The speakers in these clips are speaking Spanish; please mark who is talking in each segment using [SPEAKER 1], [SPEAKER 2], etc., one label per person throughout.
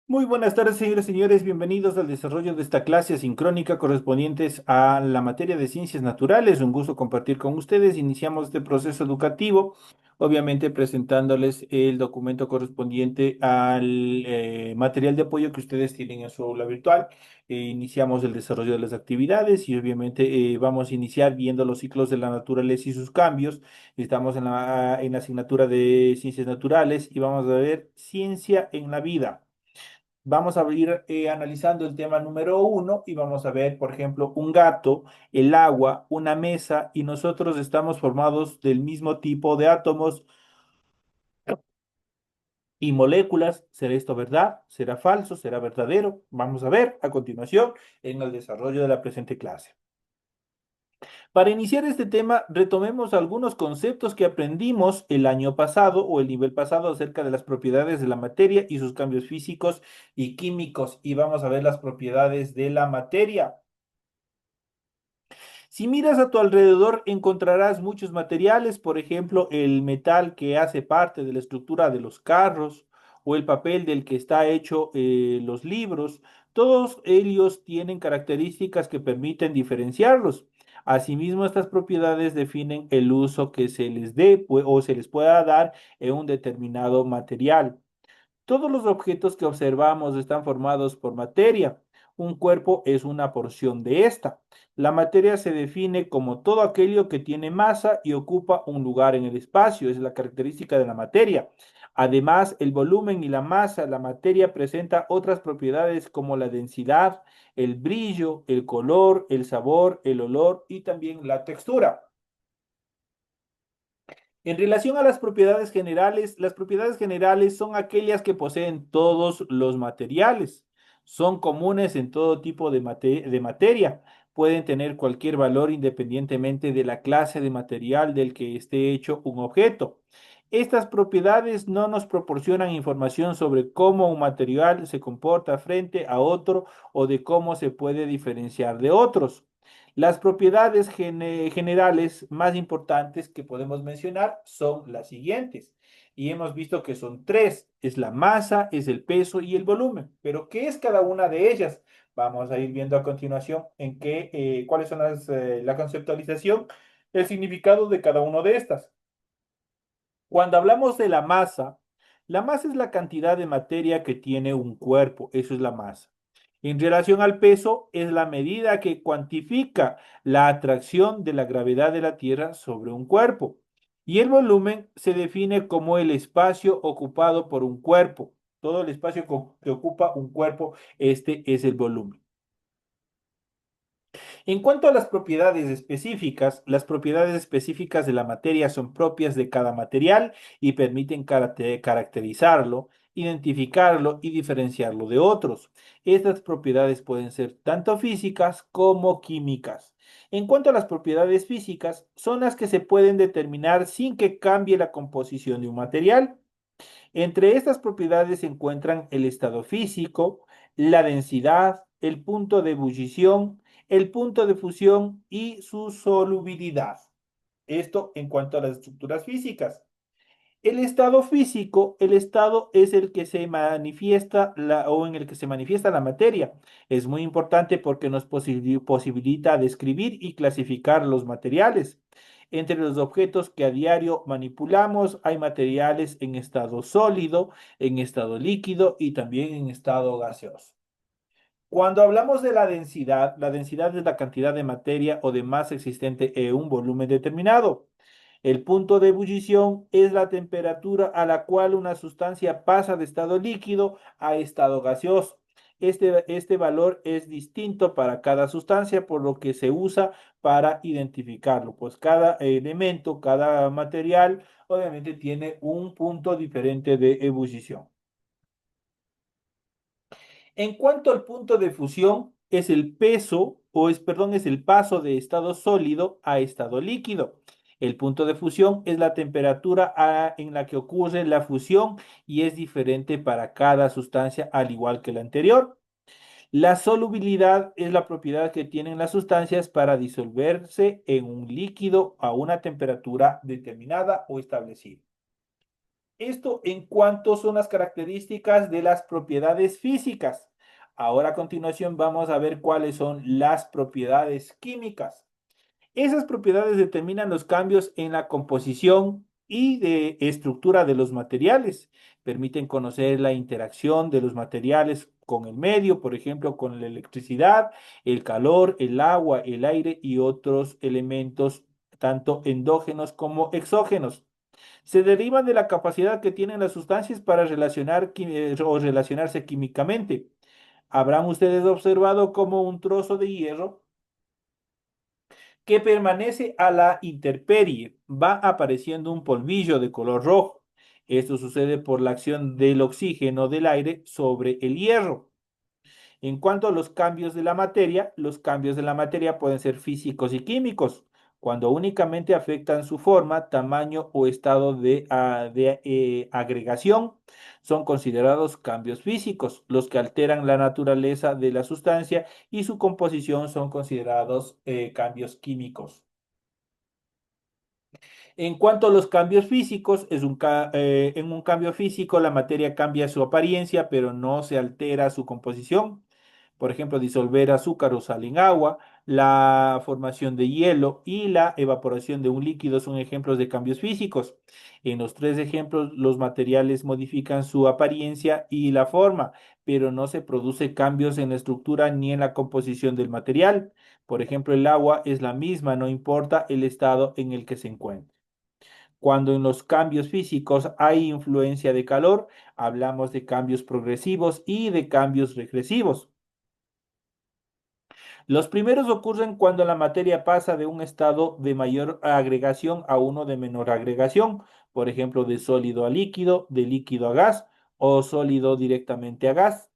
[SPEAKER 1] Muy buenas tardes, señores y señores. Bienvenidos al desarrollo de esta clase asincrónica correspondientes a la materia de ciencias naturales. Un gusto compartir con ustedes. Iniciamos este proceso educativo, obviamente presentándoles el documento correspondiente al material de apoyo que ustedes tienen en su aula virtual. Iniciamos el desarrollo de las actividades y obviamente vamos a iniciar viendo los ciclos de la naturaleza y sus cambios. Estamos en la asignatura de ciencias naturales y vamos a ver ciencia en la vida. Vamos a ir analizando el tema número uno y vamos a ver, por ejemplo, un gato, el agua, una mesa y nosotros estamos formados del mismo tipo de átomos y moléculas. ¿Será esto verdad? ¿Será falso? ¿Será verdadero? Vamos a ver a continuación en el desarrollo de la presente clase. Para iniciar este tema, retomemos algunos conceptos que aprendimos el año pasado o el nivel pasado acerca de las propiedades de la materia y sus cambios físicos y químicos. Y vamos a ver las propiedades de la materia. Si miras a tu alrededor, encontrarás muchos materiales, por ejemplo, el metal que hace parte de la estructura de los carros o el papel del que está hecho los libros. Todos ellos tienen características que permiten diferenciarlos. Asimismo, estas propiedades definen el uso que se les dé o se les pueda dar en un determinado material. Todos los objetos que observamos están formados por materia. Un cuerpo es una porción de esta. La materia se define como todo aquello que tiene masa y ocupa un lugar en el espacio. Es la característica de la materia. Además, el volumen y la masa, la materia presenta otras propiedades como la densidad, el brillo, el color, el sabor, el olor y también la textura. En relación a las propiedades generales son aquellas que poseen todos los materiales. Son comunes en todo tipo de materia. Pueden tener cualquier valor independientemente de la clase de material del que esté hecho un objeto. Estas propiedades no nos proporcionan información sobre cómo un material se comporta frente a otro o de cómo se puede diferenciar de otros. Las propiedades generales más importantes que podemos mencionar son las siguientes. Y hemos visto que son tres. Es la masa, es el peso y el volumen. Pero ¿qué es cada una de ellas? Vamos a ir viendo a continuación cuáles son la conceptualización, el significado de cada una de estas. Cuando hablamos de la masa es la cantidad de materia que tiene un cuerpo, eso es la masa. En relación al peso, es la medida que cuantifica la atracción de la gravedad de la Tierra sobre un cuerpo. Y el volumen se define como el espacio ocupado por un cuerpo. Todo el espacio que ocupa un cuerpo, este es el volumen. En cuanto a las propiedades específicas de la materia son propias de cada material y permiten caracterizarlo, identificarlo y diferenciarlo de otros. Estas propiedades pueden ser tanto físicas como químicas. En cuanto a las propiedades físicas, son las que se pueden determinar sin que cambie la composición de un material. Entre estas propiedades se encuentran el estado físico, la densidad, el punto de ebullición, el punto de fusión y su solubilidad. Esto en cuanto a las estructuras físicas. El estado físico, el estado es el que se manifiesta o en el que se manifiesta la materia. Es muy importante porque nos posibilita describir y clasificar los materiales. Entre los objetos que a diario manipulamos hay materiales en estado sólido, en estado líquido y también en estado gaseoso. Cuando hablamos de la densidad es la cantidad de materia o de masa existente en un volumen determinado. El punto de ebullición es la temperatura a la cual una sustancia pasa de estado líquido a estado gaseoso. Este valor es distinto para cada sustancia, por lo que se usa para identificarlo. Pues cada elemento, cada material, obviamente tiene un punto diferente de ebullición. En cuanto al punto de fusión, es el peso, perdón, es el paso de estado sólido a estado líquido. El punto de fusión es la temperatura en la que ocurre la fusión y es diferente para cada sustancia, al igual que la anterior. La solubilidad es la propiedad que tienen las sustancias para disolverse en un líquido a una temperatura determinada o establecida. Esto en cuanto son las características de las propiedades físicas. Ahora a continuación vamos a ver cuáles son las propiedades químicas. Esas propiedades determinan los cambios en la composición y de estructura de los materiales. Permiten conocer la interacción de los materiales con el medio, por ejemplo, con la electricidad, el calor, el agua, el aire y otros elementos, tanto endógenos como exógenos. Se derivan de la capacidad que tienen las sustancias para o relacionarse químicamente. Habrán ustedes observado cómo un trozo de hierro que permanece a la intemperie, va apareciendo un polvillo de color rojo. Esto sucede por la acción del oxígeno del aire sobre el hierro. En cuanto a los cambios de la materia, los cambios de la materia pueden ser físicos y químicos, cuando únicamente afectan su forma, tamaño o estado de agregación. Son considerados cambios físicos. Los que alteran la naturaleza de la sustancia y su composición son considerados cambios químicos. En cuanto a los cambios físicos, en un cambio físico la materia cambia su apariencia, pero no se altera su composición. Por ejemplo, disolver azúcar o sal en agua, la formación de hielo y la evaporación de un líquido son ejemplos de cambios físicos. En los tres ejemplos, los materiales modifican su apariencia y la forma, pero no se produce cambios en la estructura ni en la composición del material. Por ejemplo, el agua es la misma, no importa el estado en el que se encuentre. Cuando en los cambios físicos hay influencia de calor, hablamos de cambios progresivos y de cambios regresivos. Los primeros ocurren cuando la materia pasa de un estado de mayor agregación a uno de menor agregación, por ejemplo, de sólido a líquido, de líquido a gas o sólido directamente a gas.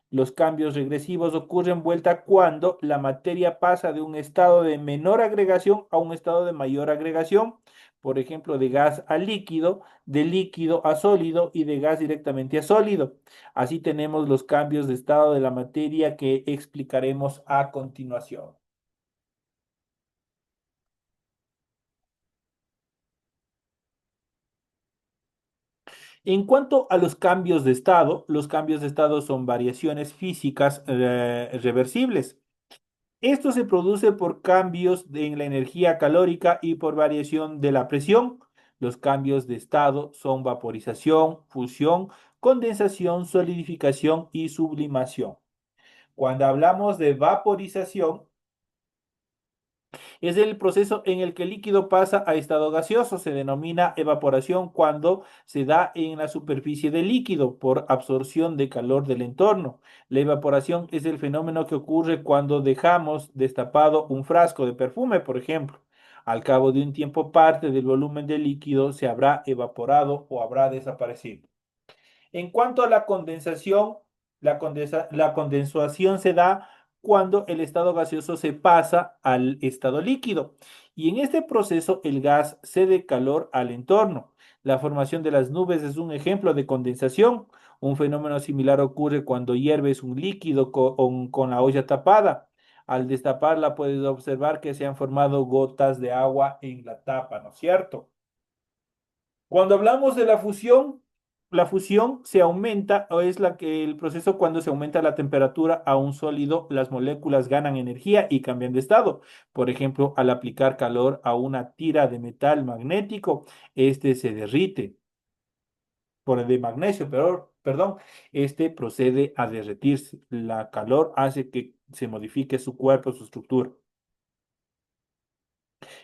[SPEAKER 1] Los cambios regresivos ocurren vuelta cuando la materia pasa de un estado de menor agregación a un estado de mayor agregación, por ejemplo, de gas a líquido, de líquido a sólido y de gas directamente a sólido. Así tenemos los cambios de estado de la materia que explicaremos a continuación. En cuanto a los cambios de estado son variaciones físicas reversibles. Esto se produce por en la energía calórica y por variación de la presión. Los cambios de estado son vaporización, fusión, condensación, solidificación y sublimación. Cuando hablamos de vaporización, es el proceso en el que el líquido pasa a estado gaseoso. Se denomina evaporación cuando se da en la superficie del líquido por absorción de calor del entorno. La evaporación es el fenómeno que ocurre cuando dejamos destapado un frasco de perfume, por ejemplo. Al cabo de un tiempo, parte del volumen del líquido se habrá evaporado o habrá desaparecido. En cuanto a la condensación, la condensación se da cuando el estado gaseoso se pasa al estado líquido y en este proceso el gas cede calor al entorno. La formación de las nubes es un ejemplo de condensación. Un fenómeno similar ocurre cuando hierves un líquido con la olla tapada. Al destaparla puedes observar que se han formado gotas de agua en la tapa, ¿no es cierto? Cuando hablamos de la fusión se aumenta o es el proceso cuando se aumenta la temperatura a un sólido, las moléculas ganan energía y cambian de estado. Por ejemplo, al aplicar calor a una tira de metal magnético, este se derrite por el de magnesio, pero, perdón, este procede a derretirse. La calor hace que se modifique su cuerpo, su estructura.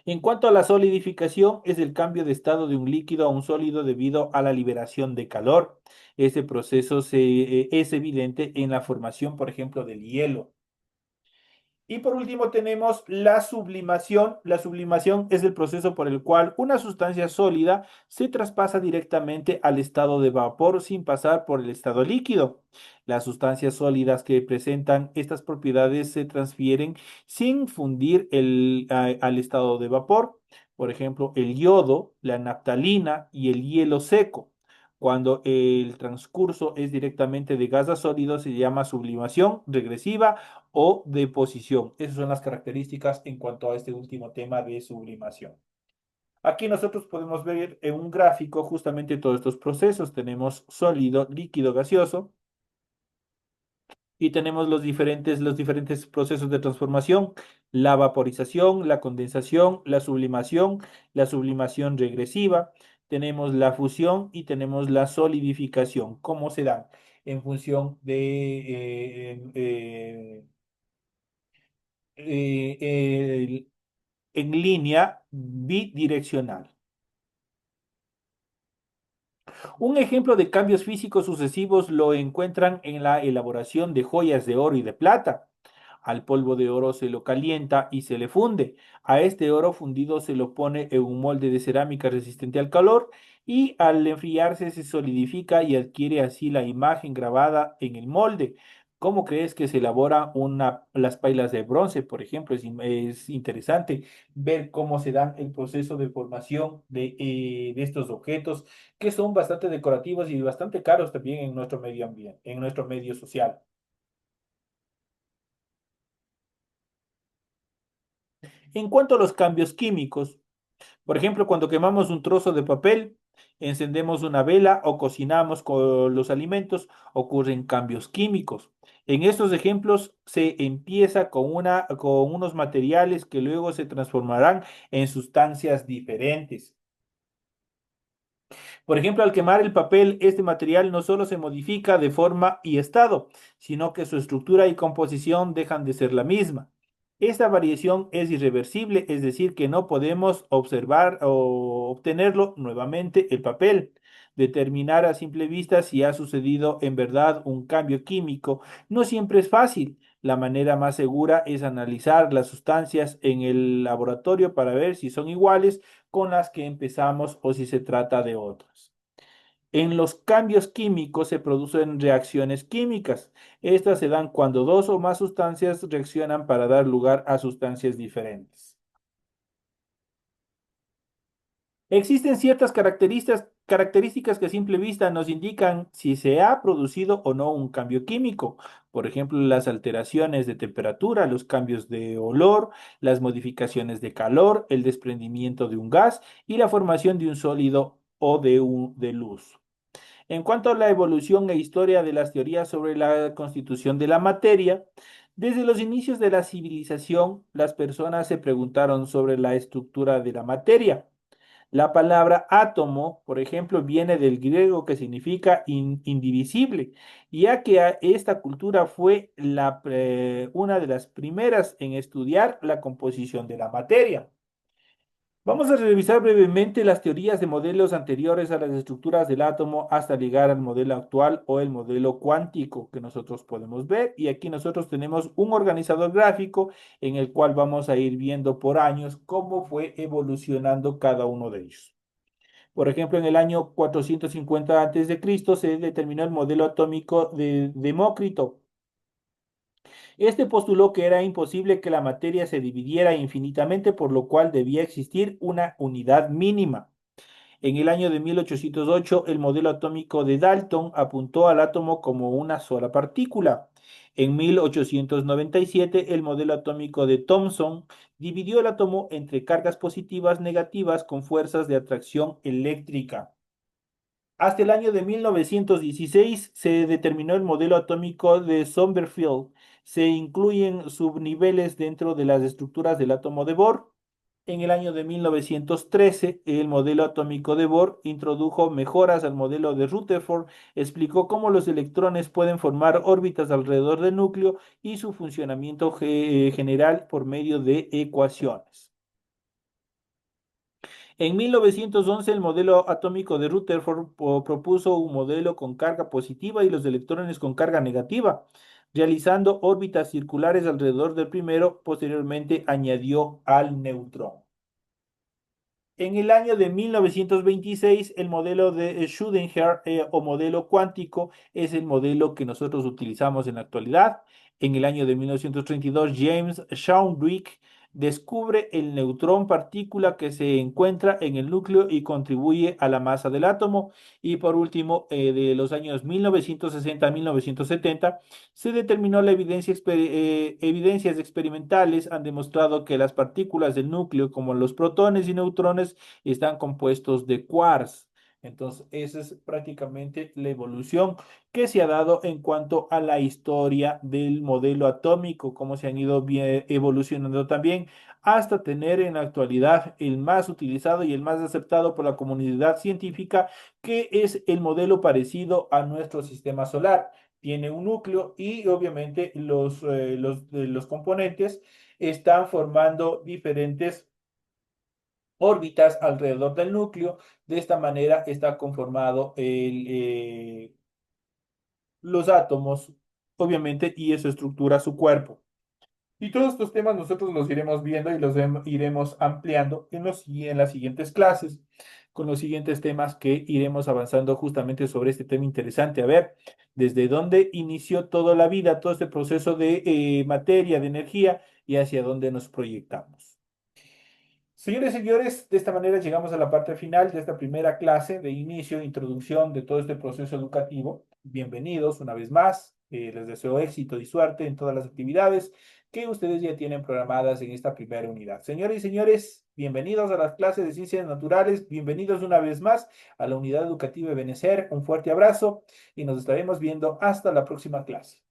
[SPEAKER 1] En cuanto a la solidificación, es el cambio de estado de un líquido a un sólido debido a la liberación de calor. Ese proceso es evidente en la formación, por ejemplo, del hielo. Y por último tenemos la sublimación. La sublimación es el proceso por el cual una sustancia sólida se traspasa directamente al estado de vapor sin pasar por el estado líquido. Las sustancias sólidas que presentan estas propiedades se transfieren sin fundir al estado de vapor. Por ejemplo, el yodo, la naftalina y el hielo seco. Cuando el transcurso es directamente de gas a sólido, se llama sublimación regresiva o deposición. Esas son las características en cuanto a este último tema de sublimación. Aquí nosotros podemos ver en un gráfico justamente todos estos procesos. Tenemos sólido, líquido, gaseoso y tenemos los diferentes procesos de transformación, la vaporización, la condensación, la sublimación regresiva, tenemos la fusión y tenemos la solidificación. ¿Cómo se dan? En función de en línea bidireccional. Un ejemplo de cambios físicos sucesivos lo encuentran en la elaboración de joyas de oro y de plata. Al polvo de oro se lo calienta y se le funde. A este oro fundido se lo pone en un molde de cerámica resistente al calor y al enfriarse se solidifica y adquiere así la imagen grabada en el molde. ¿Cómo crees que se elabora las pailas de bronce, por ejemplo? Es interesante ver cómo se da el proceso de formación de estos objetos que son bastante decorativos y bastante caros también en nuestro medio ambiente, en nuestro medio social. En cuanto a los cambios químicos, por ejemplo, cuando quemamos un trozo de papel, encendemos una vela o cocinamos con los alimentos, ocurren cambios químicos. En estos ejemplos se empieza con unos materiales que luego se transformarán en sustancias diferentes. Por ejemplo, al quemar el papel, este material no solo se modifica de forma y estado, sino que su estructura y composición dejan de ser la misma. Esta variación es irreversible, es decir, que no podemos observar o obtenerlo nuevamente el papel. Determinar a simple vista si ha sucedido en verdad un cambio químico no siempre es fácil. La manera más segura es analizar las sustancias en el laboratorio para ver si son iguales con las que empezamos o si se trata de otras. En los cambios químicos se producen reacciones químicas. Estas se dan cuando dos o más sustancias reaccionan para dar lugar a sustancias diferentes. Existen ciertas características que a simple vista nos indican si se ha producido o no un cambio químico. Por ejemplo, las alteraciones de temperatura, los cambios de olor, las modificaciones de calor, el desprendimiento de un gas y la formación de un sólido o de luz. En cuanto a la evolución e historia de las teorías sobre la constitución de la materia, desde los inicios de la civilización, las personas se preguntaron sobre la estructura de la materia. La palabra átomo, por ejemplo, viene del griego que significa indivisible, ya que esta cultura fue una de las primeras en estudiar la composición de la materia. Vamos a revisar brevemente las teorías de modelos anteriores a las estructuras del átomo hasta llegar al modelo actual o el modelo cuántico que nosotros podemos ver. Y aquí nosotros tenemos un organizador gráfico en el cual vamos a ir viendo por años cómo fue evolucionando cada uno de ellos. Por ejemplo, en el año 450 a.C. se determinó el modelo atómico de Demócrito. Este postuló que era imposible que la materia se dividiera infinitamente, por lo cual debía existir una unidad mínima. En el año de 1808, el modelo atómico de Dalton apuntó al átomo como una sola partícula. En 1897, el modelo atómico de Thomson dividió el átomo entre cargas positivas negativas con fuerzas de atracción eléctrica. Hasta el año de 1916 se determinó el modelo atómico de Sommerfeld. Se incluyen subniveles dentro de las estructuras del átomo de Bohr. En el año de 1913, el modelo atómico de Bohr introdujo mejoras al modelo de Rutherford, explicó cómo los electrones pueden formar órbitas alrededor del núcleo y su funcionamiento general por medio de ecuaciones. En 1911, el modelo atómico de Rutherford propuso un modelo con carga positiva y los electrones con carga negativa, realizando órbitas circulares alrededor del primero. Posteriormente añadió al neutrón. En el año de 1926, el modelo de Schrödinger o modelo cuántico es el modelo que nosotros utilizamos en la actualidad. En el año de 1932, James Chadwick Descubre el neutrón partícula que se encuentra en el núcleo y contribuye a la masa del átomo. Y por último, de los años 1960 a 1970, se determinó la evidencias experimentales han demostrado que las partículas del núcleo, como los protones y neutrones, están compuessto de quarks. Entonces, esa es prácticamente la evolución que se ha dado en cuanto a la historia del modelo atómico, cómo se han ido evolucionando también, hasta tener en la actualidad el más utilizado y el más aceptado por la comunidad científica, que es el modelo parecido a nuestro sistema solar. Tiene un núcleo y obviamente los componentes están formando diferentes órbitas alrededor del núcleo. De esta manera está conformado los átomos, obviamente, y eso estructura su cuerpo. Y todos estos temas nosotros los iremos viendo y los iremos ampliando en las siguientes clases, con los siguientes temas que iremos avanzando justamente sobre este tema interesante. A ver, desde dónde inició toda la vida, todo este proceso de materia, de energía y hacia dónde nos proyectamos. Señores y señores, de esta manera llegamos a la parte final de esta primera clase de inicio, introducción de todo este proceso educativo. Bienvenidos una vez más. Les deseo éxito y suerte en todas las actividades que ustedes ya tienen programadas en esta primera unidad. Señores y señores, bienvenidos a las clases de ciencias naturales. Bienvenidos una vez más a la unidad educativa de Benecer. Un fuerte abrazo y nos estaremos viendo hasta la próxima clase.